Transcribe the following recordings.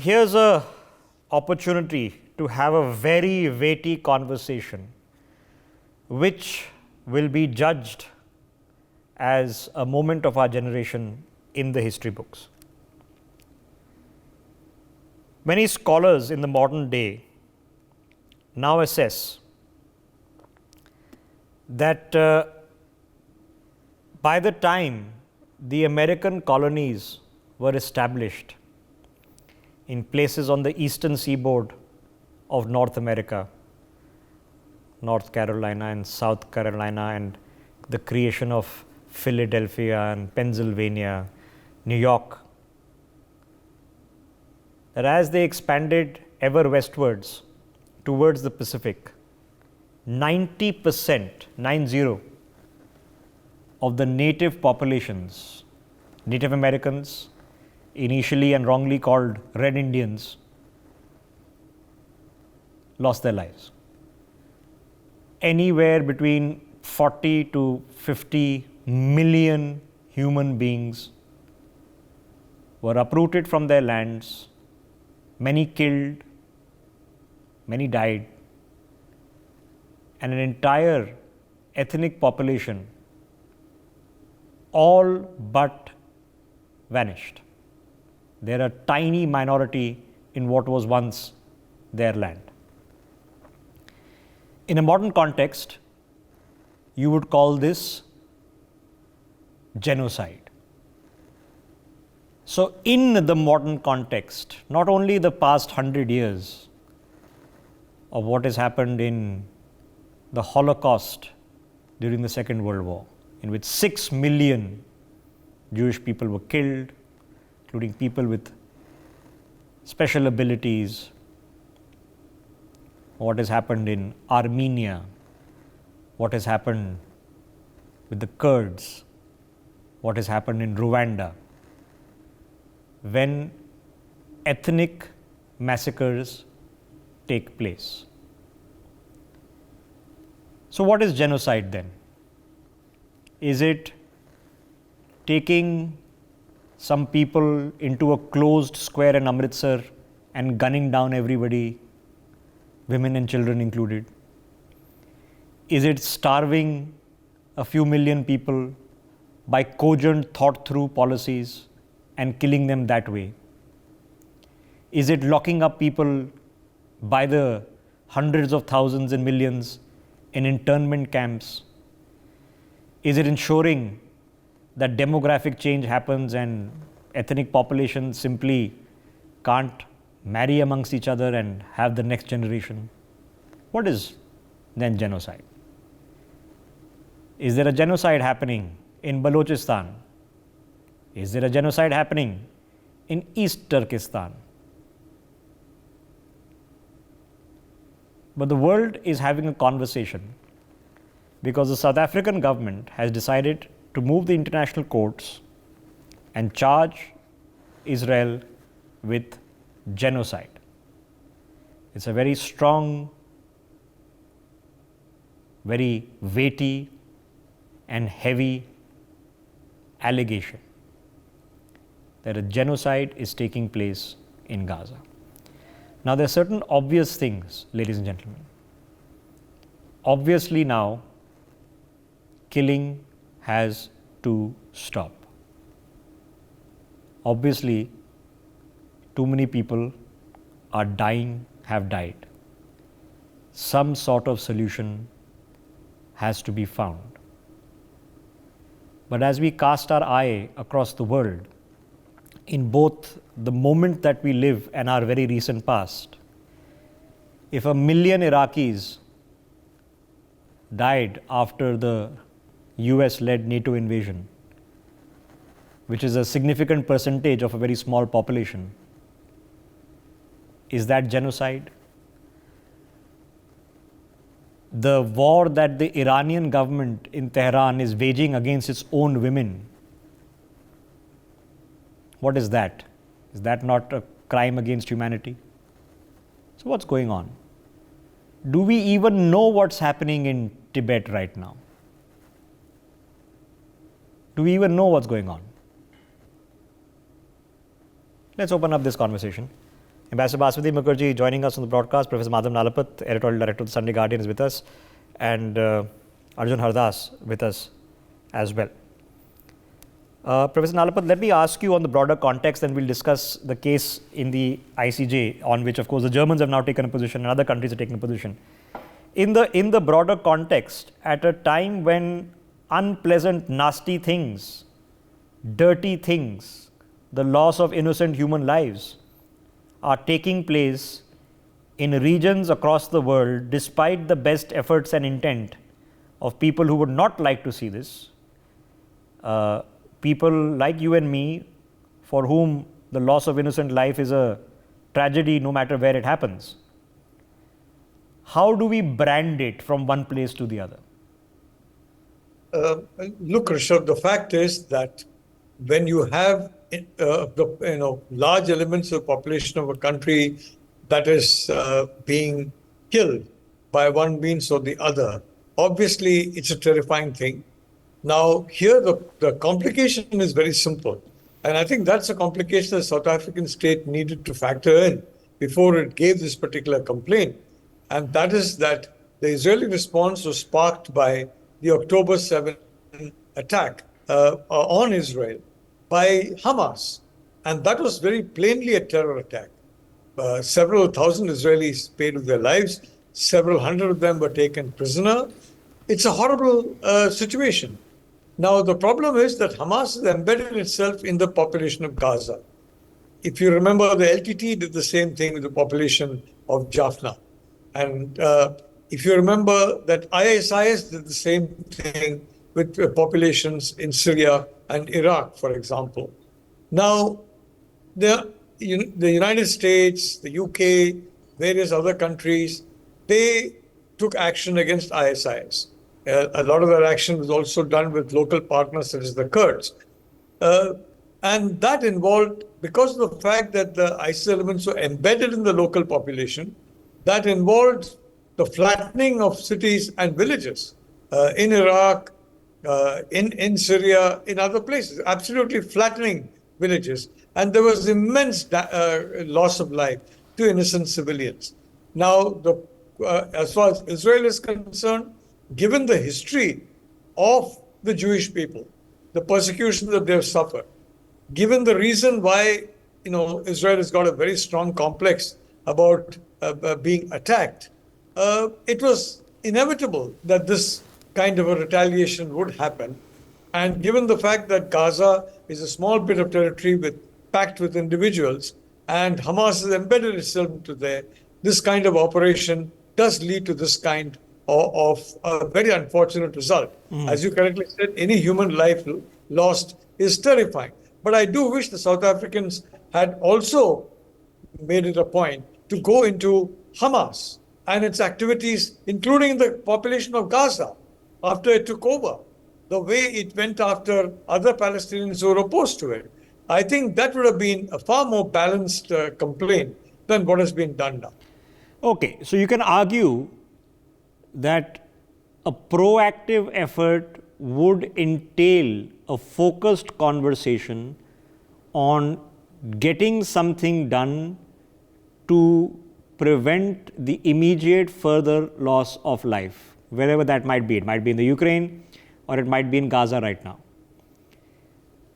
Here's a opportunity to have a very weighty conversation which will be judged as a moment of our generation in the history books. Many scholars in the modern day now assess that by the time the American colonies were established in places on the eastern seaboard of North America, North Carolina and South Carolina, and the creation of Philadelphia and Pennsylvania, New York, that as they expanded ever westwards towards the Pacific, 90% of the native populations, Native Americans, initially and wrongly called Red Indians, lost their lives. Anywhere between 40 to 50 million human beings were uprooted from their lands, many killed, many died, and an entire ethnic population all but vanished. They're a tiny minority in what was once their land. In a modern context, you would call this genocide. So in the modern context, not only the past 100 years of what has happened in the Holocaust during the Second World War, in which 6 million Jewish people were killed, including people with special abilities, what has happened in Armenia, what has happened with the Kurds, what has happened in Rwanda, when ethnic massacres take place. So what is genocide then? Is it taking some people into a closed square in Amritsar and gunning down everybody, women and children included? Is it starving a few million people by cogent, thought-through policies and killing them that way? Is it locking up people by the hundreds of thousands and millions in internment camps? Is it ensuring that demographic change happens and ethnic populations simply can't marry amongst each other and have the next generation? What is then genocide? Is there a genocide happening in Balochistan? Is there a genocide happening in East Turkestan? But the world is having a conversation because the South African government has decided to move the international courts and charge Israel with genocide. It's a very strong, very weighty and heavy allegation that a genocide is taking place in Gaza. Now, there are certain obvious things, ladies and gentlemen. Obviously now, killing has to stop. Obviously, too many people are dying, have died. Some sort of solution has to be found. But as we cast our eye across the world, in both the moment that we live and our very recent past, if 1 million Iraqis died after the US-led NATO invasion, which is a significant percentage of a very small population, is that genocide? The war that the Iranian government in Tehran is waging against its own women, what is that? Is that not a crime against humanity? So what's going on? Do we even know what's happening in Tibet right now? Do we even know what's going on? Let's open up this conversation. Ambassador Baswati Mukherjee joining us on the broadcast. Professor Madhav Nalapat, editorial director of the Sunday Guardian, is with us, and Arjun Hardas with us as well. Professor Nalapat, let me ask you on the broader context, then we'll discuss the case in the ICJ, on which, of course, the Germans have now taken a position and other countries have taken a position. In the broader context, at a time when unpleasant, nasty things, dirty things, the loss of innocent human lives are taking place in regions across the world, despite the best efforts and intent of people who would not like to see this, people like you and me, for whom the loss of innocent life is a tragedy no matter where it happens. How do we brand it from one place to the other? Look, Rishabh, the fact is that when you have large elements of the population of a country that is being killed by one means or the other, obviously it's a terrifying thing. Now, here the complication is very simple. And I think that's a complication the South African state needed to factor in before it gave this particular complaint. And that is that the Israeli response was sparked by the October 7 attack on Israel by Hamas. And that was very plainly a terror attack. Several thousand Israelis paid with their lives. Several hundred of them were taken prisoner. It's a horrible situation. Now, the problem is that Hamas has embedded itself in the population of Gaza. If you remember, the LTT did the same thing with the population of Jaffna. And if you remember that ISIS did the same thing with populations in Syria and Iraq, for example. Now, the United States, the UK, various other countries, they took action against ISIS. A lot of that action was also done with local partners such as the Kurds. And that involved, because of the fact that the ISIS elements were embedded in the local population, that involved the flattening of cities and villages in Iraq, in Syria, in other places, absolutely flattening villages. And there was immense loss of life to innocent civilians. Now, as far as Israel is concerned, given the history of the Jewish people, the persecution that they've suffered, given the reason why Israel has got a very strong complex about being attacked, it was inevitable that this kind of a retaliation would happen. And given the fact that Gaza is a small bit of territory packed with individuals, and Hamas has embedded itself into there, this kind of operation does lead to this kind of a very unfortunate result. As you correctly said, any human life lost is terrifying. But I do wish the South Africans had also made it a point to go into Hamas and its activities, including the population of Gaza, after it took over, the way it went after other Palestinians who were opposed to it. I think that would have been a far more balanced complaint than what has been done now. Okay, so you can argue that a proactive effort would entail a focused conversation on getting something done to prevent the immediate further loss of life, wherever that might be. It might be in the Ukraine or it might be in Gaza right now.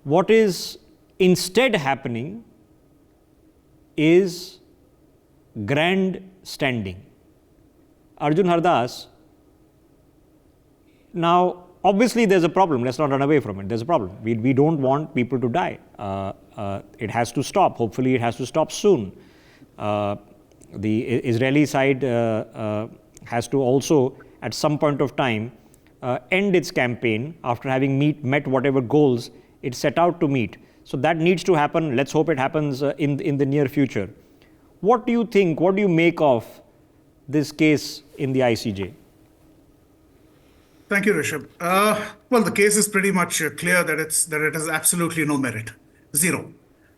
What is instead happening is grandstanding. Arjun Hardas, now obviously there's a problem, let's not run away from it, there's a problem. We don't want people to die. It has to stop, hopefully it has to stop soon. The Israeli side has to also at some point of time end its campaign after having met whatever goals it set out to meet. So that needs to happen. Let's hope it happens in the near future. What do you think, what do you make of this case in the ICJ? Thank you, Rishabh. Well, the case is pretty much clear that it has absolutely no merit, zero.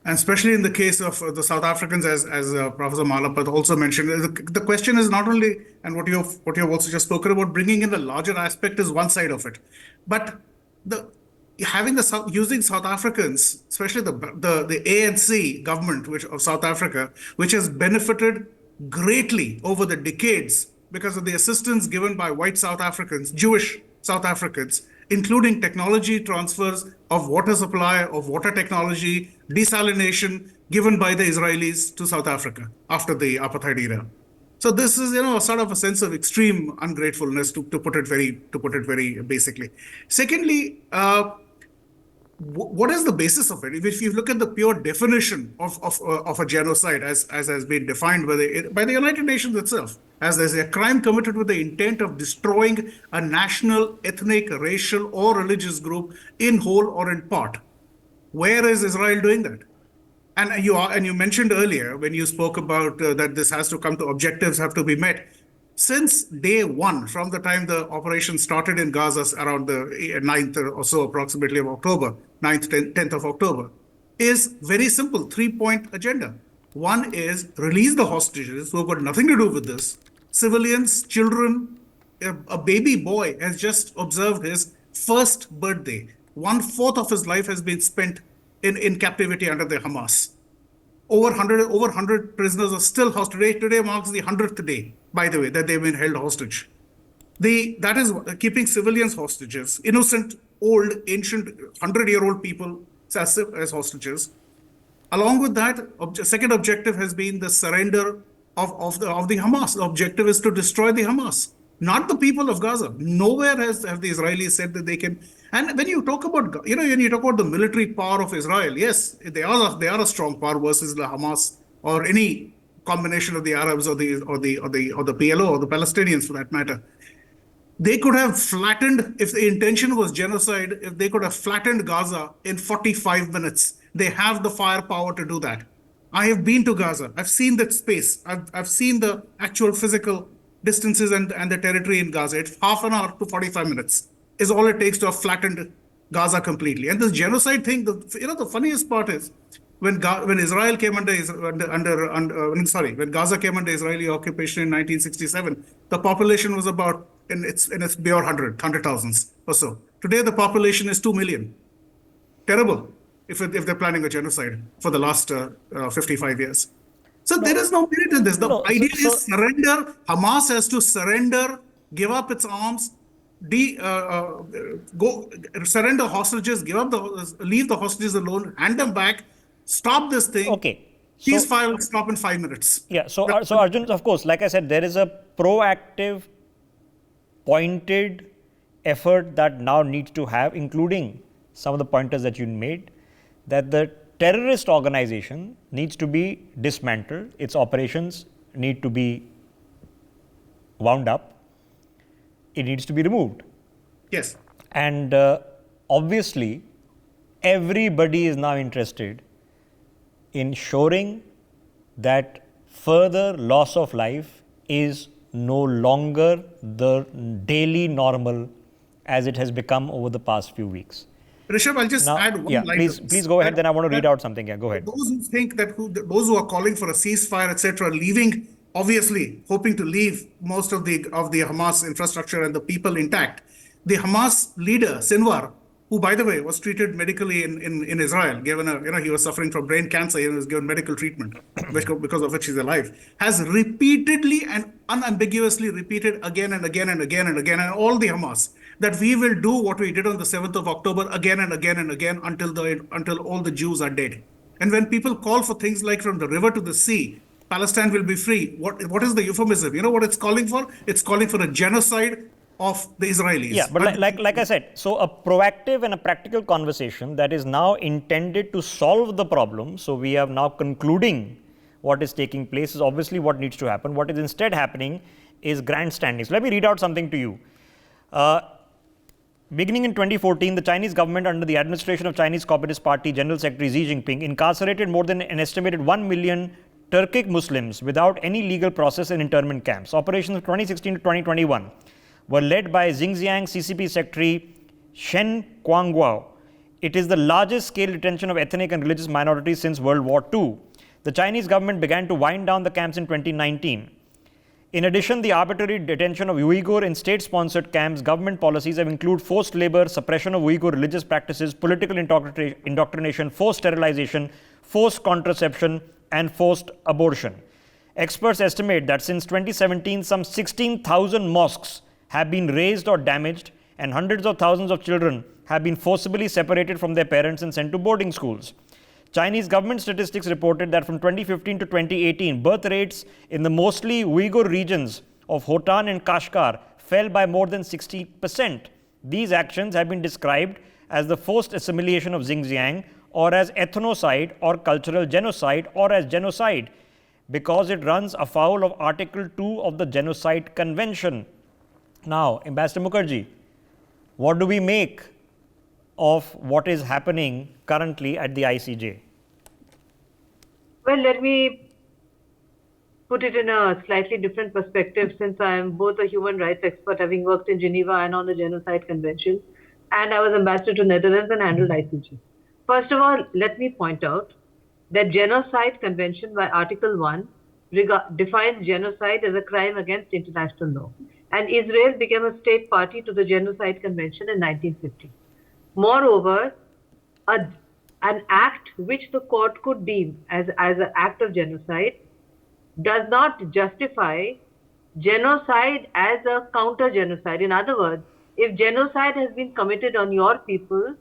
And especially in the case of the South Africans, as Professor Malapat also mentioned, the question is not only, and what you have also just spoken about, bringing in the larger aspect is one side of it, but using South Africans, especially the ANC government of South Africa, which has benefited greatly over the decades because of the assistance given by white South Africans, Jewish South Africans, including technology transfers of water supply, of water technology, desalination given by the Israelis to South Africa after the apartheid era. So this is, sort of a sense of extreme ungratefulness, to put it very basically. Secondly, what is the basis of it? If you look at the pure definition of a genocide, as has been defined by the United Nations itself, as there's a crime committed with the intent of destroying a national, ethnic, racial, or religious group in whole or in part. Where is Israel doing that? And you mentioned earlier when you spoke about that this has to come to objectives have to be met. Since day one, from the time the operation started in Gaza around the 9th or so approximately of October, 9th, 10th of October, is very simple, 3-point agenda. One is release the hostages who have got nothing to do with this. Civilians, children, a baby boy has just observed his first birthday. 1/4 of his life has been spent in captivity under the Hamas. Over 100 prisoners are still hostage. Today marks the 100th day, by the way, that they've been held hostage. That is keeping civilians hostages, innocent, old, ancient, 100-year-old people as hostages. Along with that, second objective has been the surrender of the Hamas. The objective is to destroy the Hamas, not the people of Gaza. Nowhere have the Israelis said that they can. And when you talk about, when you talk about the military power of Israel, yes, they are a strong power versus the Hamas or any combination of the Arabs or the PLO or the Palestinians for that matter. They could have flattened, if the intention was genocide, if they could have flattened Gaza in 45 minutes. They have the firepower to do that. I have been to Gaza. I've seen that space. I've seen the actual physical distances and the territory in Gaza. It's half an hour to 45 minutes is all it takes to have flattened Gaza completely. And this genocide thing, the funniest part is when Israel came when Gaza came under Israeli occupation in 1967, the population was about in its beyond 100,000 or so. Today the population is 2 million. Terrible if they're planning a genocide for the last 55 years. So there is no merit in this. The idea is surrender. Hamas has to surrender, give up its arms, go surrender hostages, leave the hostages alone, hand them back, stop this thing. Okay. Ceasefire will stop in 5 minutes. Yeah. So Arjun, of course, like I said, there is a proactive, pointed effort that now needs to have, including some of the pointers that you made, that the terrorist organization needs to be dismantled. Its operations need to be wound up. It needs to be removed. Yes. And obviously, everybody is now interested in ensuring that further loss of life is no longer the daily normal as it has become over the past few weeks. Rishabh, I'll just add one line. Please go ahead. Then I want to read out something. Yeah, go ahead. Those who think that those who are calling for a ceasefire, etc., leaving, obviously hoping to leave most of the Hamas infrastructure and the people intact. The Hamas leader, Sinwar, who, by the way, was treated medically in Israel, given he was suffering from brain cancer, he was given medical treatment, because of which he's alive, has repeatedly and unambiguously repeated again and again and again and again, and all the Hamas, that we will do what we did on the 7th of October again and again and again until all the Jews are dead. And when people call for things like from the river to the sea, Palestine will be free, what is the euphemism? You know what it's calling for? It's calling for a genocide of the Israelis. Yeah, but like I said, so a proactive and a practical conversation that is now intended to solve the problem. So we are now concluding what is taking place is obviously what needs to happen. What is instead happening is grandstanding. So let me read out something to you. Beginning in 2014, the Chinese government under the administration of Chinese Communist Party General Secretary Xi Jinping incarcerated more than an estimated 1 million Turkic Muslims without any legal process in internment camps. Operations of 2016 to 2021 were led by Xinjiang CCP Secretary Shen Guangguo. It is the largest scale detention of ethnic and religious minorities since World War II. The Chinese government began to wind down the camps in 2019. In addition, the arbitrary detention of Uyghur in state-sponsored camps, government policies have included forced labor, suppression of Uyghur religious practices, political indoctrination, forced sterilization, forced contraception, and forced abortion. Experts estimate that since 2017, some 16,000 mosques have been razed or damaged, and hundreds of thousands of children have been forcibly separated from their parents and sent to boarding schools. Chinese government statistics reported that from 2015 to 2018, birth rates in the mostly Uyghur regions of Hotan and Kashgar fell by more than 60%. These actions have been described as the forced assimilation of Xinjiang, or as ethnocide or cultural genocide, or as genocide, because it runs afoul of Article 2 of the Genocide Convention. Now, Ambassador Mukherjee, what do we make of what is happening currently at the ICJ? Well, let me put it in a slightly different perspective, since I am both a human rights expert, having worked in Geneva and on the Genocide Convention, and I was ambassador to Netherlands and handled ICJ. First of all, let me point out that Genocide Convention by Article 1 defines genocide as a crime against international law, and Israel became a state party to the Genocide Convention in 1950. Moreover, an act which the court could deem as an act of genocide does not justify genocide as a counter-genocide. In other words, if genocide has been committed on your people,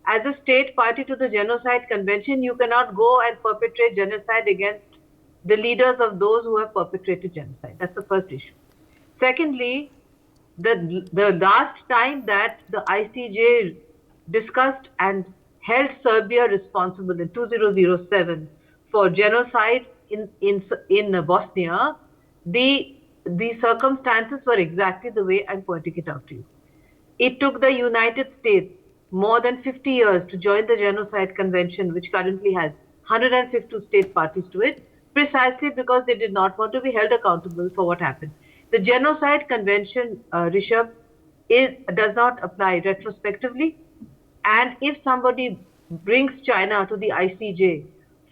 as a state party to the Genocide Convention, you cannot go and perpetrate genocide against the leaders of those who have perpetrated genocide. That's the first issue. Secondly, the last time that the ICJ discussed and held Serbia responsible in 2007 for genocide in Bosnia, the circumstances were exactly the way I'm pointing it out to you. It took the United States more than 50 years to join the Genocide Convention, which currently has 150 state parties to it, precisely because they did not want to be held accountable for what happened. The Genocide Convention, Rishabh, does not apply retrospectively. And if somebody brings China to the ICJ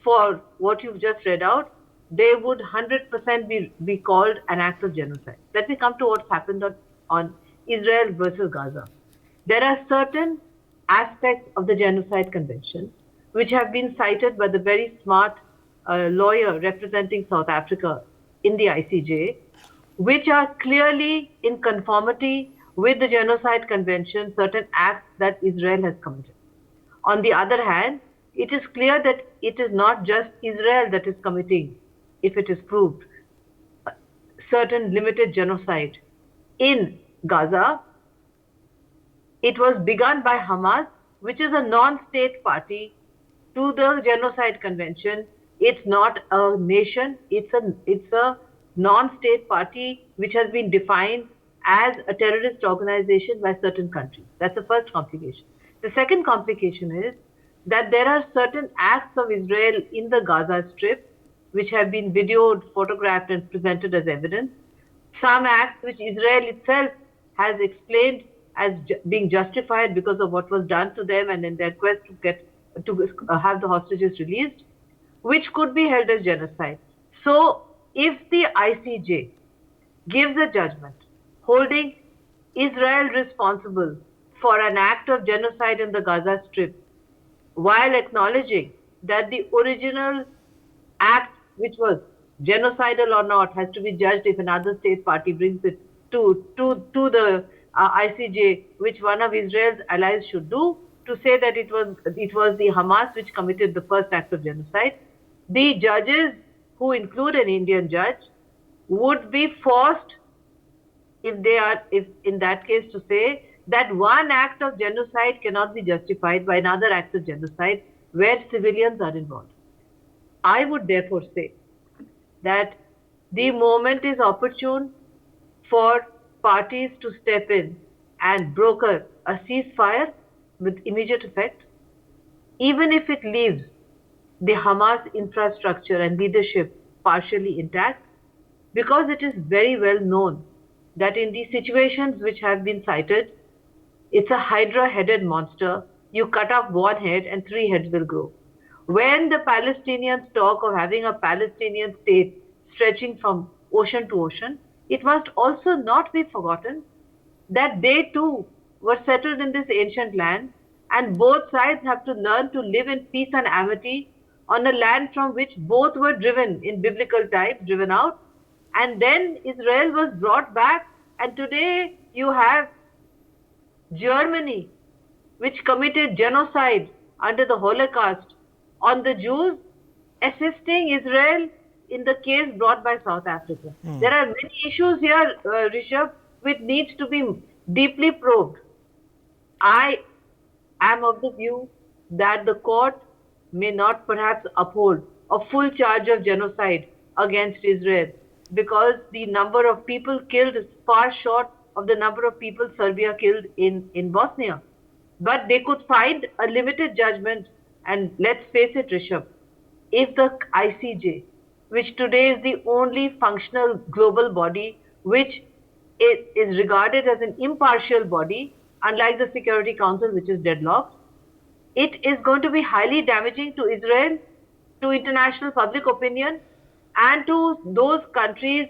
for what you've just read out, they would 100% be called an act of genocide. Let me come to what's happened on Israel versus Gaza. There are certain aspects of the Genocide Convention which have been cited by the very smart lawyer representing South Africa in the ICJ, which are clearly in conformity with the Genocide Convention, certain acts that Israel has committed. On the other hand, it is clear that it is not just Israel that is committing, if it is proved, certain limited genocide in Gaza. It was begun by Hamas, which is a non-state party to the Genocide Convention. It's not a nation, it's a non-state party which has been defined as a terrorist organization by certain countries. That's the first complication. The second complication is that there are certain acts of Israel in the Gaza Strip which have been videoed, photographed, and presented as evidence. Some acts which Israel itself has explained as being justified because of what was done to them and in their quest to have the hostages released, which could be held as genocide. So, if the ICJ gives a judgment holding Israel responsible for an act of genocide in the Gaza Strip, while acknowledging that the original act, which was genocidal or not, has to be judged if another state party brings it to the ICJ, which one of Israel's allies should do, to say that it was the Hamas which committed the first act of genocide, the judges, who include an Indian judge, would be forced, if in that case, to say that one act of genocide cannot be justified by another act of genocide where civilians are involved. I would therefore say that the moment is opportune for parties to step in and broker a ceasefire with immediate effect, even if it leaves the Hamas infrastructure and leadership partially intact, because it is very well known that in these situations which have been cited, it's a hydra-headed monster. You cut off one head and three heads will grow. When the Palestinians talk of having a Palestinian state stretching from ocean to ocean, it must also not be forgotten that they too were settled in this ancient land, and both sides have to learn to live in peace and amity on a land from which both were driven in biblical times, driven out. And then Israel was brought back, and today you have Germany, which committed genocide under the Holocaust on the Jews, assisting Israel in the case brought by South Africa. There are many issues here, Rishabh, which needs to be deeply probed. I am of the view that the court may not perhaps uphold a full charge of genocide against Israel, because the number of people killed is far short of the number of people Serbia killed in Bosnia. But they could find a limited judgment, and let's face it, Rishabh, if the ICJ, which today is the only functional global body which is regarded as an impartial body, unlike the Security Council, which is deadlocked, it is going to be highly damaging to Israel, to international public opinion, and to those countries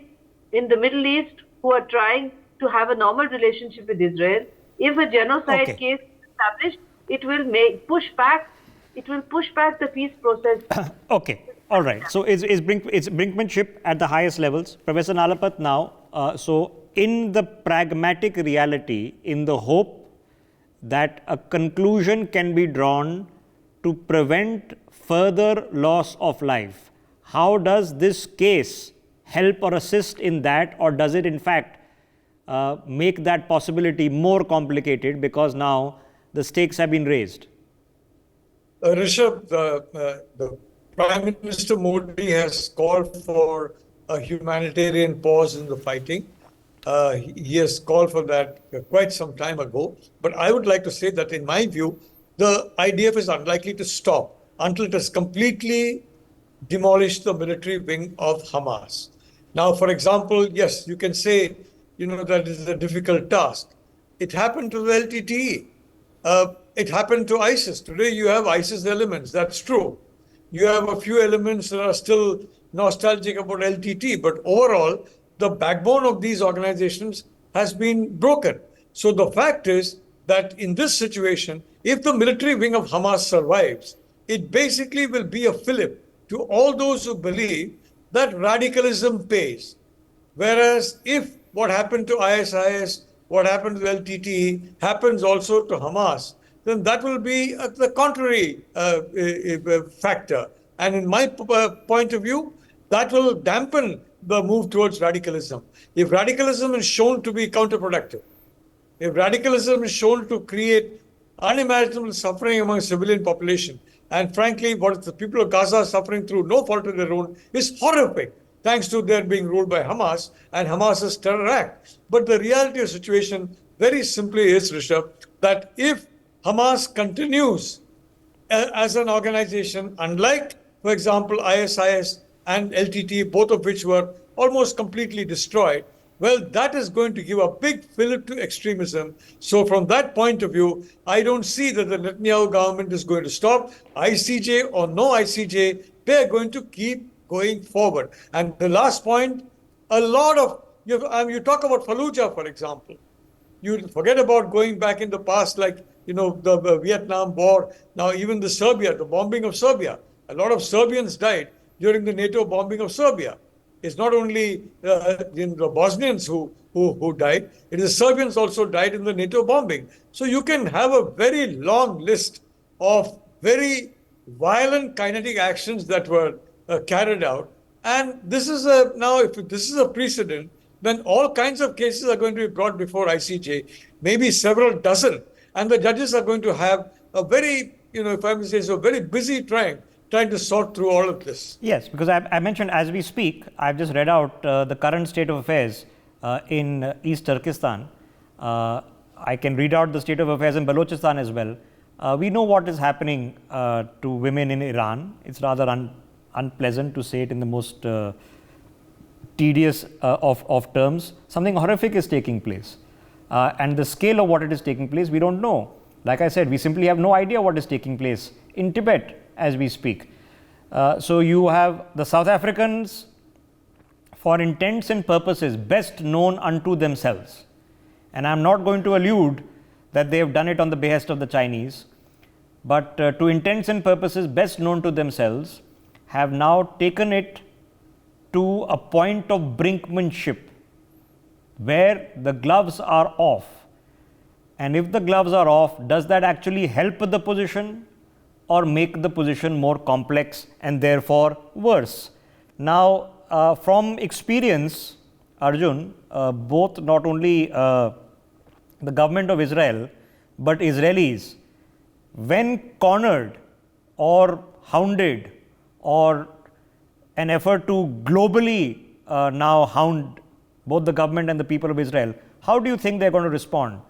in the Middle East who are trying to have a normal relationship with Israel. If a genocide case is established, it will push back the peace process. Okay, all right. So it's brinkmanship at the highest levels. Professor Nalapat now, so in the pragmatic reality, in the hope that a conclusion can be drawn to prevent further loss of life, how does this case help or assist in that, or does it in fact make that possibility more complicated because now the stakes have been raised? Rishabh, the Prime Minister Modi has called for a humanitarian pause in the fighting. He has called for that quite some time ago. But I would like to say that in my view, the IDF is unlikely to stop until it has completely demolished the military wing of Hamas. Now, for example, yes, you can say, that is a difficult task. It happened to the LTTE. It happened to ISIS. Today you have ISIS elements, that's true. You have a few elements that are still nostalgic about LTT, but overall, the backbone of these organizations has been broken. So the fact is that in this situation, if the military wing of Hamas survives, it basically will be a fillip to all those who believe that radicalism pays. Whereas if what happened to ISIS, what happened to LTT happens also to Hamas, then that will be the contrary factor. And in my point of view, that will dampen the move towards radicalism. If radicalism is shown to be counterproductive, if radicalism is shown to create unimaginable suffering among civilian population, and frankly, what the people of Gaza are suffering through no fault of their own is horrific, thanks to their being ruled by Hamas and Hamas's terror act. But the reality of the situation very simply is, Rishabh, that if Hamas continues as an organization, unlike, for example, ISIS and LTT, both of which were almost completely destroyed, well, that is going to give a big fillip to extremism. So from that point of view, I don't see that the Netanyahu government is going to stop. ICJ or no ICJ, they're going to keep going forward. And the last point, a lot of, you talk about Fallujah, for example. You forget about going back in the past, like, the Vietnam War, now even the bombing of Serbia. A lot of Serbians died during the NATO bombing of Serbia. It's not only the Bosnians who died, it is Serbians also died in the NATO bombing. So you can have a very long list of very violent kinetic actions that were carried out. And this is if this is a precedent, then all kinds of cases are going to be brought before ICJ, maybe several dozen. And the judges are going to have a very, if I may say so, very busy trying to sort through all of this. Yes, because I mentioned as we speak, I've just read out the current state of affairs in East Turkestan. I can read out the state of affairs in Balochistan as well. We know what is happening to women in Iran. It's rather unpleasant to say it in the most tedious of terms. Something horrific is taking place. And the scale of what it is taking place, we don't know. Like I said, we simply have no idea what is taking place in Tibet as we speak. So you have the South Africans for intents and purposes best known unto themselves, and I'm not going to allude that they have done it on the behest of the Chinese, but to intents and purposes best known to themselves, have now taken it to a point of brinkmanship where the gloves are off. And if the gloves are off, does that actually help the position or make the position more complex and therefore worse? Now, from experience, Arjun, both not only the government of Israel, but Israelis, when cornered or hounded or an effort to globally now hound both the government and the people of Israel, how do you think they're going to respond?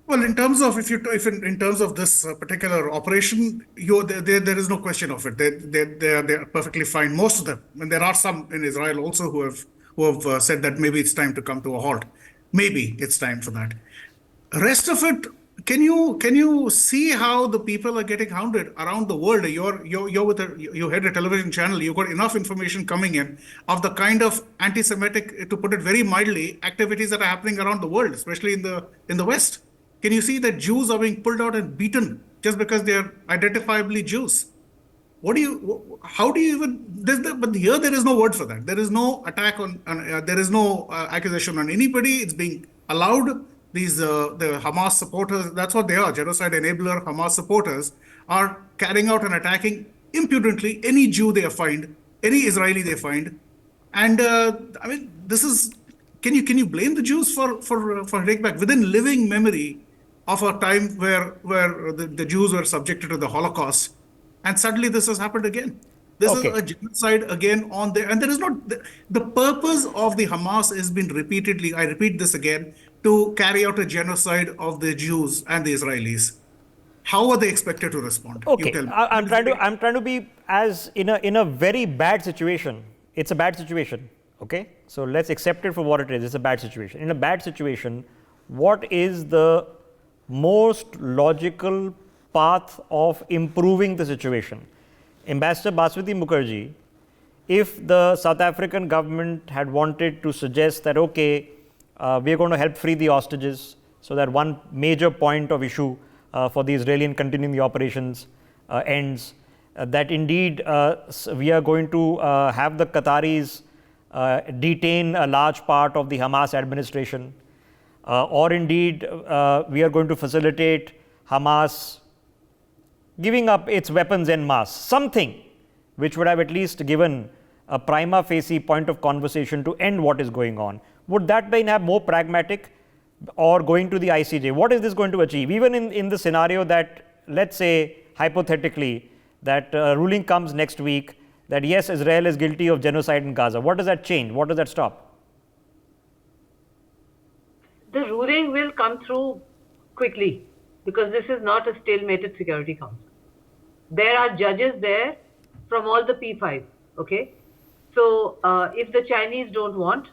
Well, in terms of in terms of this particular operation, there is no question of it. They are perfectly fine. Most of them, and there are some in Israel also who have said that maybe it's time to come to a halt. Maybe it's time for that. Rest of it, can you see how the people are getting hounded around the world? You head a television channel. You've got enough information coming in of the kind of anti-Semitic, to put it very mildly, activities that are happening around the world, especially in the West. Can you see that Jews are being pulled out and beaten just because they are identifiably Jews? How do you even, but here there is no word for that. There is no attack there is no accusation on anybody. It's being allowed. The Hamas supporters, that's what they are, genocide enabler Hamas supporters, are carrying out and attacking impudently any Jew they find, any Israeli they find. And I mean, this is, can you blame the Jews for take back within living memory of a time where the Jews were subjected to the Holocaust, and suddenly this has happened again. This is a genocide again on there, and there is not the purpose of the Hamas has been repeatedly, I repeat this again, to carry out a genocide of the Jews and the Israelis. How are they expected to respond? Okay, You tell me. I'm trying to be as in a very bad situation. It's a bad situation. Okay, so let's accept it for what it is. It's a bad situation. In a bad situation, what is the most logical path of improving the situation? Ambassador Baswati Mukherjee, if the South African government had wanted to suggest that, okay, we are going to help free the hostages, so that one major point of issue for the Israeli and continuing the operations ends, that indeed we are going to have the Qataris detain a large part of the Hamas administration, or indeed we are going to facilitate Hamas giving up its weapons en masse, something which would have at least given a prima facie point of conversation to end what is going on. Would that be more pragmatic, or going to the ICJ? What is this going to achieve? Even in the scenario that, let's say hypothetically, that ruling comes next week that yes, Israel is guilty of genocide in Gaza. What does that change? What does that stop? The ruling will come through quickly, because this is not a stalemated Security Council. There are judges there from all the P5, okay? So if the Chinese don't want,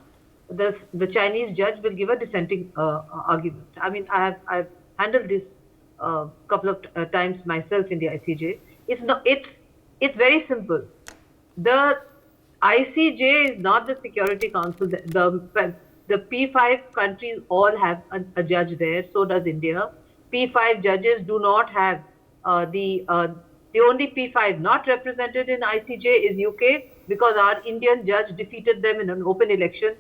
the Chinese judge will give a dissenting argument. I mean, I've handled this couple of times myself in the ICJ. It's very simple. The ICJ is not the Security Council. The P5 countries all have a judge there. So does India. P5 judges do not have the only P5 not represented in ICJ is UK, because our Indian judge defeated them in an open election.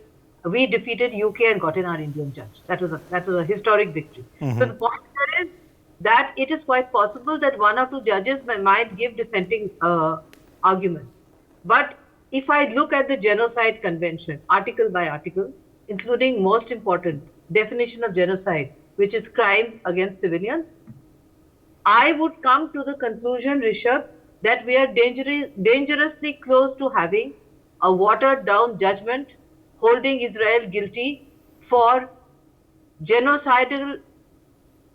We defeated UK and got in our Indian judge. That was a historic victory. So the point there is that it is quite possible that one or two judges might give dissenting arguments. But if I look at the Genocide Convention, article by article, including most important definition of genocide, which is crimes against civilians, I would come to the conclusion, Rishabh, that we are dangerously close to having a watered down judgment holding Israel guilty for genocidal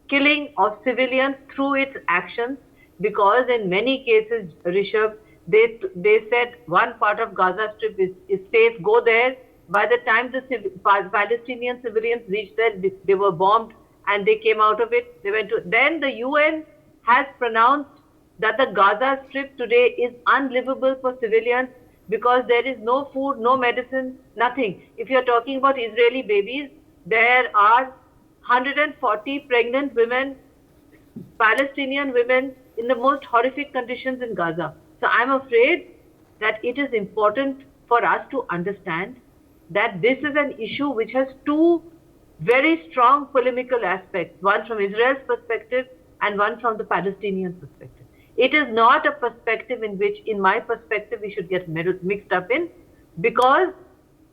killing of civilians through its actions, because in many cases, Rishabh, they said one part of Gaza Strip is safe, go there. By the time the Palestinian civilians reached there, they were bombed and they came out of it. Then the UN has pronounced that the Gaza Strip today is unlivable for civilians because there is no food, no medicine, nothing. If you're talking about Israeli babies, there are 140 pregnant women, Palestinian women, in the most horrific conditions in Gaza. So I'm afraid that it is important for us to understand that this is an issue which has two very strong polemical aspects, one from Israel's perspective and one from the Palestinian perspective. It is not a perspective in which, in my perspective, we should get mixed up in, because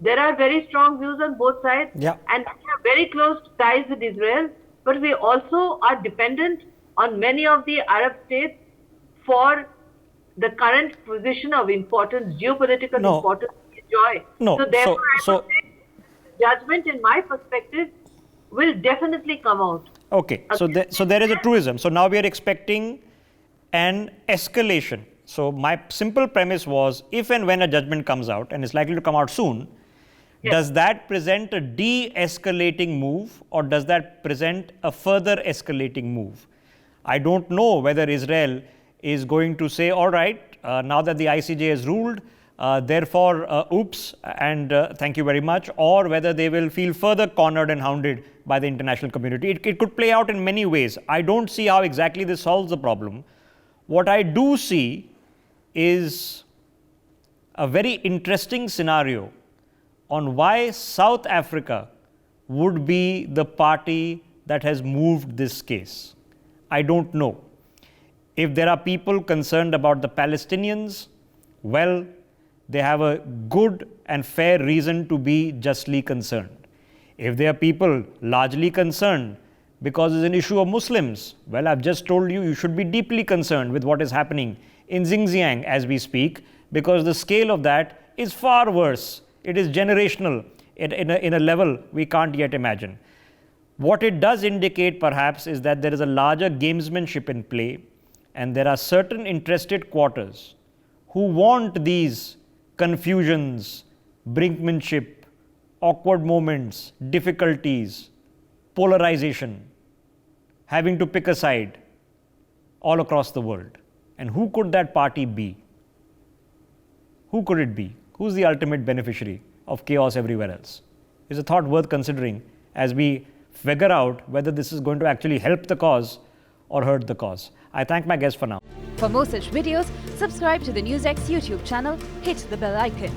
there are very strong views on both sides, Yeah. and we have very close ties with Israel, but we also are dependent on many of the Arab states for the current position of importance, geopolitical No. importance we enjoy. No. So therefore, So- I would say judgment, in my perspective, will definitely come out. Okay, so there is a truism. So now we are expecting an escalation. So my simple premise was, if and when a judgment comes out, and it's likely to come out soon, Yes. does that present a de-escalating move, or does that present a further escalating move? I don't know whether Israel is going to say, all right, now that the ICJ has ruled, therefore, oops, and thank you very much, or whether they will feel further cornered and hounded by the international community. It could play out in many ways. I don't see how exactly this solves the problem. What I do see is a very interesting scenario on why South Africa would be the party that has moved this case. I don't know. If there are people concerned about the Palestinians, well, they have a good and fair reason to be justly concerned. If there are people largely concerned because it's an issue of Muslims, well, I've just told you, you should be deeply concerned with what is happening in Xinjiang as we speak, because the scale of that is far worse. It is generational in a level we can't yet imagine. What it does indicate, perhaps, is that there is a larger gamesmanship in play, and there are certain interested quarters who want these confusions, brinkmanship, awkward moments, difficulties, polarization, having to pick a side all across the world. And who could that party be? Who could it be? Who's the ultimate beneficiary of chaos everywhere else? It's a thought worth considering as we figure out whether this is going to actually help the cause or hurt the cause. I thank my guest for now. For more such videos, subscribe to the NewsX YouTube channel, hit the bell icon.